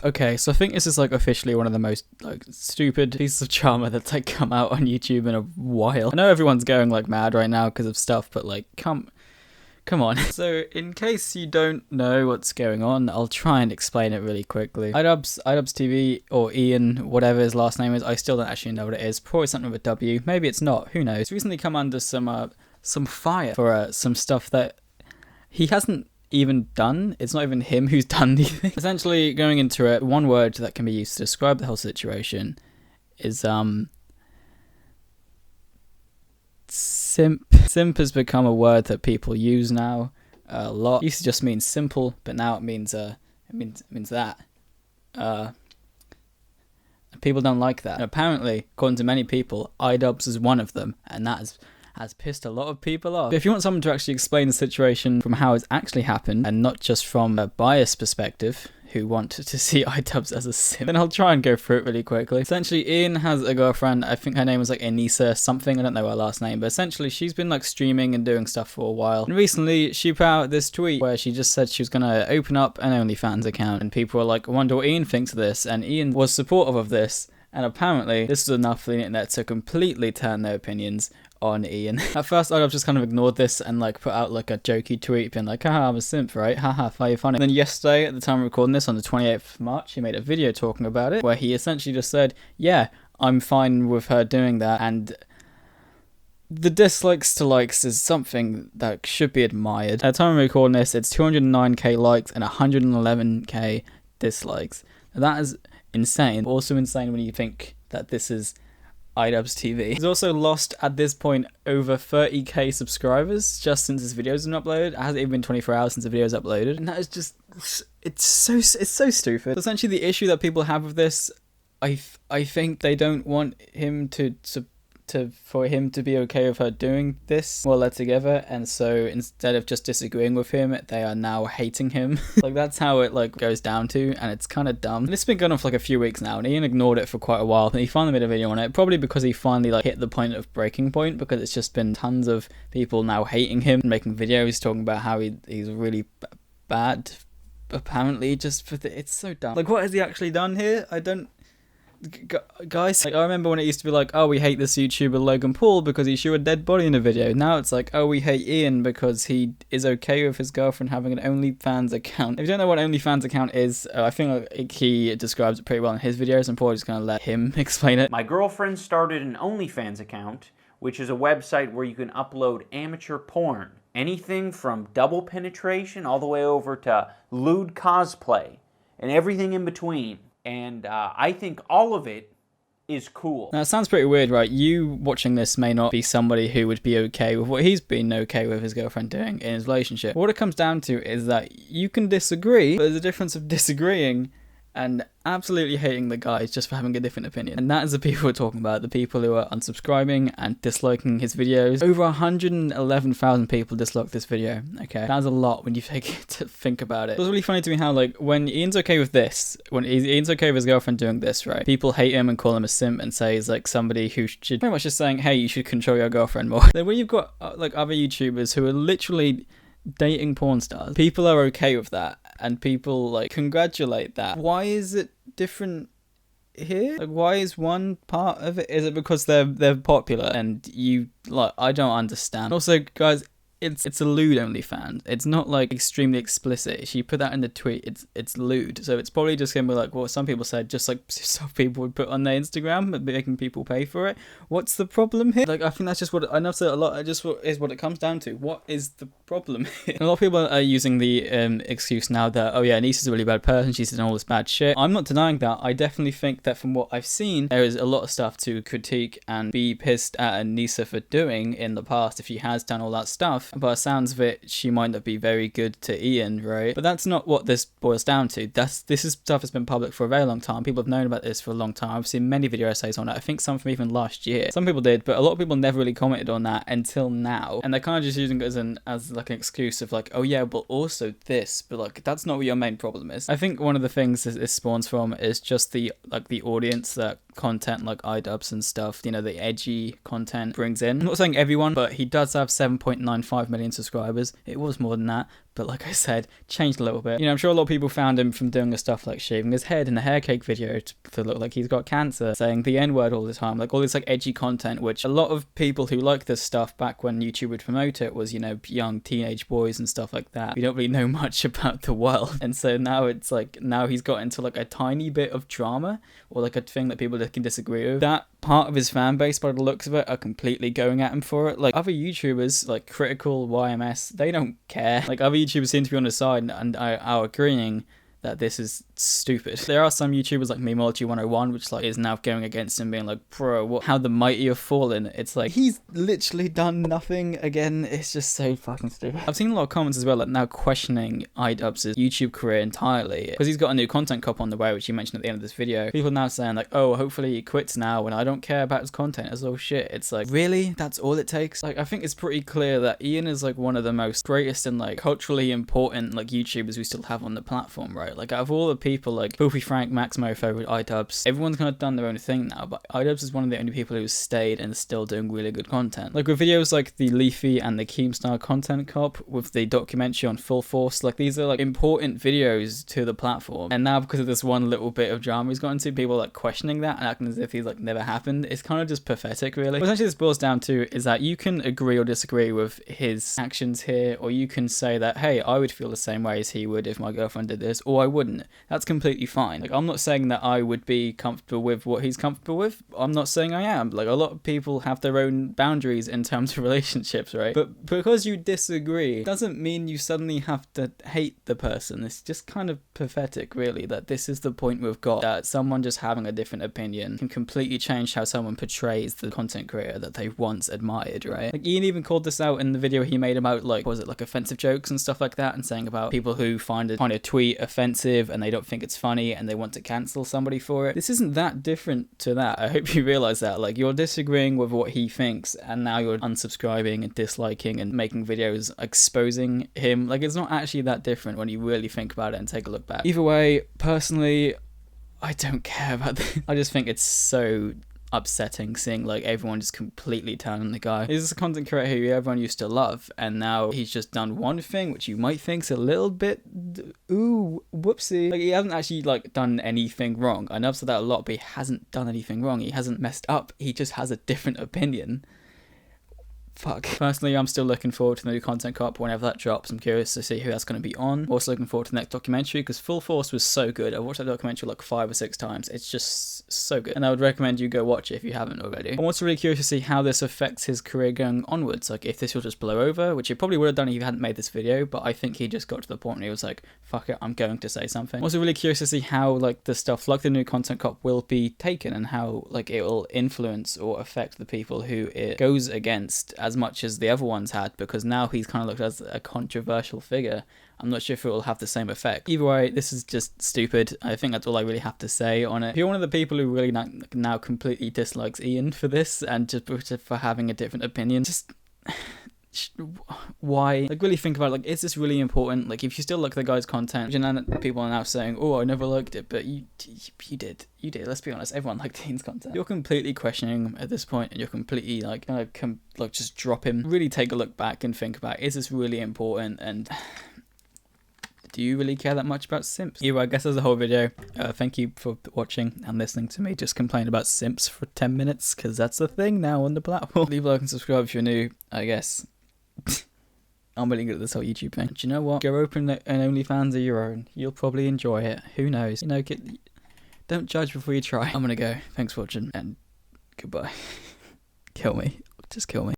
Okay, so I think this is like officially one of the most like stupid pieces of drama that's like come out on YouTube in a while. I know everyone's going like mad right now because of stuff, but like come on. So in case you don't know what's going on, I'll try and explain it really quickly. iDubbbzTV, or Ian, whatever his last name is, I still don't actually know what it is. Probably something with a W. Maybe it's not. Who knows? He's recently come under some fire for some stuff that he hasn't even done. It's not even him who's done these things. Essentially, going into it, one word that can be used to describe the whole situation is simp. Simp has become a word that people use now a lot. It used to just mean simple, but now it means that. People don't like that. And apparently, according to many people, iDubbbz is one of them, and that has pissed a lot of people off. But if you want someone to actually explain the situation from how it's actually happened, and not just from a biased perspective, who want to see iDubbbz as a simp, then I'll try and go through it really quickly. Essentially, Ian has a girlfriend. I think her name was like Anissa something. I don't know her last name, but essentially she's been like streaming and doing stuff for a while. And recently she put out this tweet where she just said she was gonna open up an OnlyFans account, and people were like, I wonder what Ian thinks of this, and Ian was supportive of this. And apparently this was enough for the internet to completely turn their opinions on Ian. At first, I've just kind of ignored this and like put out like a jokey tweet being like, haha, I'm a simp, right? Haha, very funny. And then yesterday, at the time of recording this, on the 28th of March, he made a video talking about it, where he essentially just said, yeah, I'm fine with her doing that, and the dislikes to likes is something that should be admired. At the time of recording this, it's 209k likes and 111k dislikes. Now, that is insane. Also insane when you think that this is iDubbbzTV. He's also lost at this point over 30k subscribers just since his videos have been uploaded. It hasn't even been 24 hours since the video's uploaded, and that is just it's so stupid. Essentially, the issue that people have with this, I think they don't want him for him to be okay with her doing this while they're together, and so instead of just disagreeing with him, they are now hating him. Like, that's how it like goes down to, and it's kind of dumb. And it's been going on for like a few weeks now, and Ian ignored it for quite a while, and he finally made a video on it, probably because he finally like hit the point of breaking point, because it's just been tons of people now hating him and making videos talking about how he's really bad, apparently, just for it's so dumb. Like, what has he actually done here? I don't... Guys, like, I remember when it used to be like, oh, we hate this YouTuber Logan Paul because he threw a dead body in a video. Now it's like, oh, we hate Ian because he is okay with his girlfriend having an OnlyFans account. If you don't know what an OnlyFans account is, I think like, he describes it pretty well in his videos. I'm probably just going to let him explain it. My girlfriend started an OnlyFans account, which is a website where you can upload amateur porn. Anything from double penetration all the way over to lewd cosplay and everything in between. And I think all of it is cool. Now, it sounds pretty weird, right? You watching this may not be somebody who would be okay with what he's been okay with his girlfriend doing in his relationship. What it comes down to is that you can disagree, but there's a difference of disagreeing and absolutely hating the guy just for having a different opinion. And that is the people we're talking about, the people who are unsubscribing and disliking his videos. Over 111,000 people disliked this video, okay? That's a lot when you think about it. It was really funny to me how, like, when Ian's okay with this, when Ian's okay with his girlfriend doing this, right, people hate him and call him a simp and say he's, like, somebody who should pretty much just saying, hey, you should control your girlfriend more. Then when you've got, like, other YouTubers who are literally dating porn stars, people are okay with that, and people like congratulate that. Why is it different here? Like, why is one part of it? Is it because they're popular and you like? I don't understand. Also, guys, it's a lewd OnlyFans. It's not like extremely explicit. She put that in the tweet. It's lewd, so it's probably just gonna be like what some people said, just like stuff people would put on their Instagram, but making people pay for it. What's the problem here? Like, I think that's just what I know. Said a lot. Just what is what it comes down to. What is the problem here? A lot of people are using the excuse now that, oh yeah, Anissa's a really bad person. She's done all this bad shit. I'm not denying that. I definitely think that from what I've seen, there is a lot of stuff to critique and be pissed at Anissa for doing in the past if she has done all that stuff. By the sounds of it, she might not be very good to Ian, right? But that's not what this boils down to. This is stuff that's been public for a very long time. People have known about this for a long time. I've seen many video essays on it. I think some from even last year. Some people did, but a lot of people never really commented on that until now. And they're kind of just using it as like an excuse of like, oh yeah, but also this. But like, that's not what your main problem is. I think one of the things this spawns from is just the audience that content like iDubbbz and stuff, you know, the edgy content brings in. I'm not saying everyone, but he does have 7.95 million subscribers. It was more than that, but like I said, changed a little bit. You know, I'm sure a lot of people found him from doing the stuff like shaving his head in a hair cake video to look like he's got cancer, saying the N-word all the time, like all this like edgy content, which a lot of people who like this stuff back when YouTube would promote it was, you know, young teenage boys and stuff like that. We don't really know much about the world. And so now it's like, now he's got into like a tiny bit of drama, or like a thing that people can disagree with. That part of his fan base, by the looks of it, are completely going at him for it. Like other YouTubers, like Critical, YMS, they don't care. Like other YouTubers seem to be on his side and are agreeing that this is stupid. There are some YouTubers like Memology101, which like is now going against him, being like, bro, what, how the mighty have fallen. It's like, he's literally done nothing again. It's just so fucking stupid. I've seen a lot of comments as well, like now questioning iDubbbz's YouTube career entirely, because he's got a new content cop on the way, which you mentioned at the end of this video. People now saying like, oh, hopefully he quits now and I don't care about his content. It's all shit. It's like, really? That's all it takes? Like, I think it's pretty clear that Ian is like one of the most greatest and like culturally important like YouTubers we still have on the platform, right? Like out of all the people like Filthy Frank, Maximofo with iDubbbz, everyone's kind of done their own thing now, but iDubbbz is one of the only people who's stayed and is still doing really good content. Like with videos like the Leafy and the Keemstar content cop, with the documentary on Full Force, like these are like important videos to the platform. And now because of this one little bit of drama he's got into, people like questioning that and acting as if he's like never happened. It's kind of just pathetic, really. What essentially this boils down to is that you can agree or disagree with his actions here, or you can say that, hey, I would feel the same way as he would if my girlfriend did this, or I wouldn't. That's completely fine. Like, I'm not saying that I would be comfortable with what he's comfortable with. I'm not saying I am. Like, a lot of people have their own boundaries in terms of relationships, right? But because you disagree doesn't mean you suddenly have to hate the person. It's just kind of pathetic, really, that this is the point we've got, that someone just having a different opinion can completely change how someone portrays the content creator that they once admired, right? Like, Ian even called this out in the video he made about, like, what was it, like offensive jokes and stuff like that, and saying about people who find a tweet offensive and they don't think it's funny and they want to cancel somebody for it. This isn't that different to that. I hope you realize that. Like, you're disagreeing with what he thinks and now you're unsubscribing and disliking and making videos exposing him. Like, it's not actually that different when you really think about it and take a look back. Either way, personally, I don't care about this. I just think it's so upsetting seeing like everyone just completely turn on the guy. He's a content creator who everyone used to love, and now he's just done one thing which you might think's a little bit ooh, whoopsie. Like, he hasn't actually like done anything wrong. I know I've said that a lot, but he hasn't done anything wrong. He hasn't messed up. He just has a different opinion. Fuck. Personally, I'm still looking forward to the new content cop whenever that drops. I'm curious to see who that's going to be on. Also looking forward to the next documentary, because Full Force was so good. I watched that documentary like 5 or 6 times. It's just so good, and I would recommend you go watch it if you haven't already. I'm also really curious to see how this affects his career going onwards. Like, if this will just blow over, which he probably would have done if he hadn't made this video, but I think he just got to the point where he was like, fuck it, I'm going to say something. I'm also really curious to see how like the stuff like the new content cop will be taken, and how like it will influence or affect the people who it goes against as much as the other ones had, because now he's kind of looked as a controversial figure. I'm not sure if it will have the same effect. Either way, this is just stupid. I think that's all I really have to say on it. If you're one of the people who really now completely dislikes Ian for this and just for having a different opinion, just why? Like, really think about it. Like, is this really important? Like, if you still like the guy's content, people are now saying, oh, I never liked it, but you did. Let's be honest, everyone liked Ian's content. You're completely questioning him at this point, and you're completely like just drop him. Really take a look back and think about, is this really important? And do you really care that much about simps? Anyway, I guess that's the whole video. Thank you for watching and listening to me just complain about simps for 10 minutes, because that's the thing now on the platform. Leave a like and subscribe if you're new, I guess. I'm really good at this whole YouTube thing. Do you know what? Go open an OnlyFans of your own. You'll probably enjoy it. Who knows? You know, don't judge before you try. I'm gonna go. Thanks for watching, and goodbye. Kill me. Just kill me.